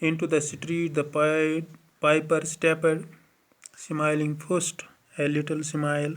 Into the street the piper stepped, smiling first a little smile.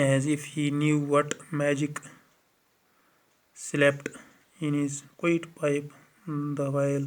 As if he knew what magic slept in his quiet pipe the while.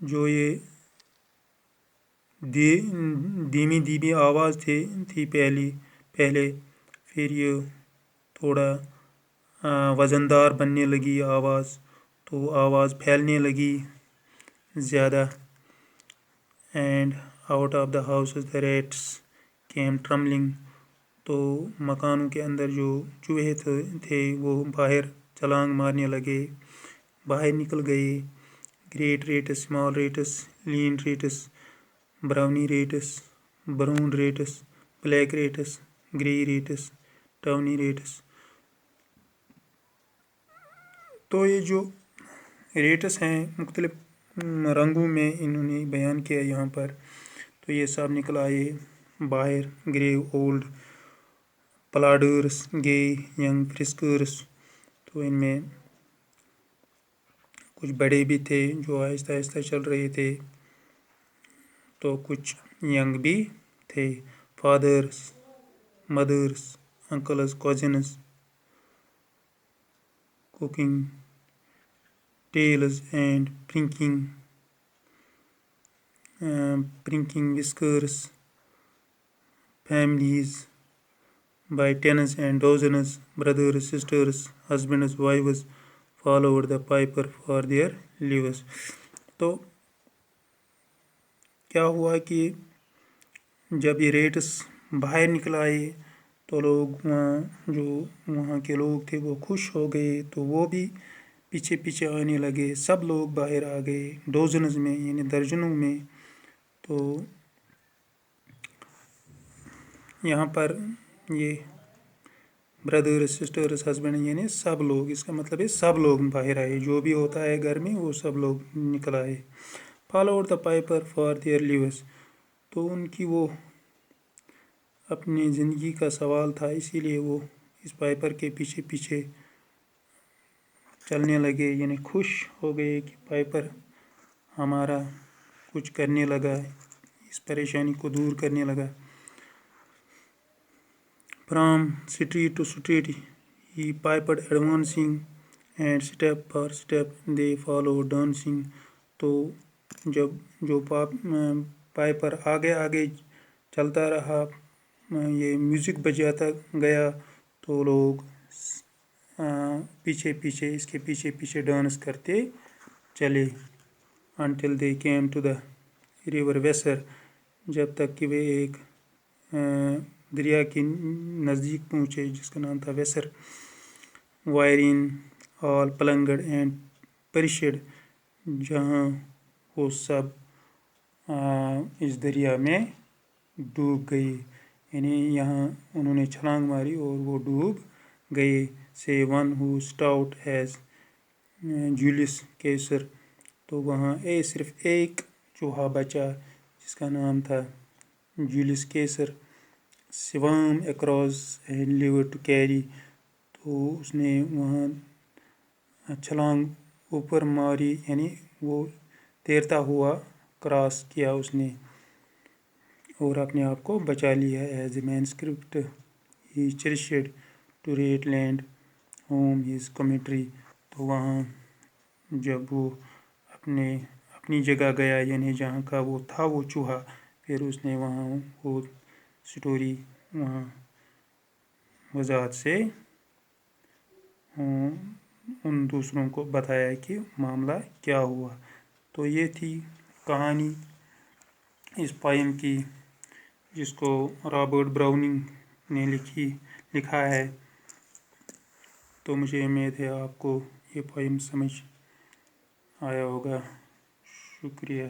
جو یہ دھیمی دھیمی آواز تھی پہلے پھر یہ تھوڑا وزندار بننے لگی آواز، تو آواز پھیلنے لگی زیادہ. And out of the houses the rats came trembling. تو مکانوں کے اندر جو چوہے تھے وہ باہر چھلانگ مارنے لگے، باہر نکل گئے. Great rats, small rats, lean rats, brawny rats, brown rats, black rats, grey rats, tawny rats. تو یہ جو ریٹس ہیں مختلف رنگوں میں انہوں نے بیان کیا یہاں پر. تو یہ سب نکل آئے باہر، گرے اولڈ پلاڈرس، گے ینگ فرسکرس. تو ان میں کچھ بڑے بھی تھے جو آہستہ آہستہ چل رہے تھے، تو کچھ ینگ بھی تھے. Fathers, mothers, uncles, cousins, cocking tails and pricking whiskers. families by tens and dozens, brothers, sisters, husbands, wives followed the piper for their lives. تو کیا ہوا کہ جب یہ ریٹس باہر نکل آئے تو لوگ جو وہاں کے لوگ تھے وہ خوش ہو گئے، تو وہ بھی پیچھے پیچھے آنے لگے. سب لوگ باہر آ گئے ڈوزنز میں، یعنی درجنوں میں. تو یہاں پر یہ بردرز، سسٹرز، ہسبینڈ، یعنی سب لوگ، اس کا مطلب ہے سب لوگ باہر آئے، جو بھی ہوتا ہے گھر میں وہ سب لوگ نکل آئے. Followed the piper for their lives. تو ان کی وہ اپنی زندگی کا سوال تھا، اسی لیے وہ اس پائپر کے پیچھے پیچھے چلنے لگے، یعنی خوش ہو گئے کہ پائپر ہمارا کچھ کرنے لگا، اس پریشانی کو دور کرنے لگا. From street to street he piped advancing, and step for step they followed dancing. تو جب جو پائپر آگے آگے چلتا رہا، یہ میوزک بجاتا گیا، تو لوگ پیچھے پیچھے اس کے پیچھے پیچھے ڈانس کرتے چلے. until they came to the river Weser. جب تک کہ وہ ایک دریا کے نزدیک پہنچے جس کا نام تھا ویسر. wherein all plundered and perished. جہاں وہ سب اس دریا میں ڈوب گئے، یعنی یہاں انہوں نے چھلانگ ماری اور وہ ڈوب گئے. say one who stout as Julius کیسر. تو وہاں صرف ایک چوہا بچا جس کا نام تھا جولیس کیسر. swam across and lived to carry. تو اس نے وہاں چھلانگ اوپر ماری، یعنی وہ تیرتا ہوا کراس کیا اس نے اور اپنے آپ کو بچا لیا. As a manuscript he cherished to rat land home his commentary. تو وہاں جب وہ اپنی جگہ گیا، یعنی جہاں کا وہ تھا وہ چوہا، پھر اس نے وہاں وہ سٹوری وہاں وضاحت سے ان دوسروں کو بتایا کہ معاملہ کیا ہوا. تو یہ تھی کہانی اس پوئم کی جس کو رابرٹ براؤننگ نے لکھا ہے. تو مجھے امید ہے آپ کو یہ پوئم سمجھ آیا ہوگا. شکریہ.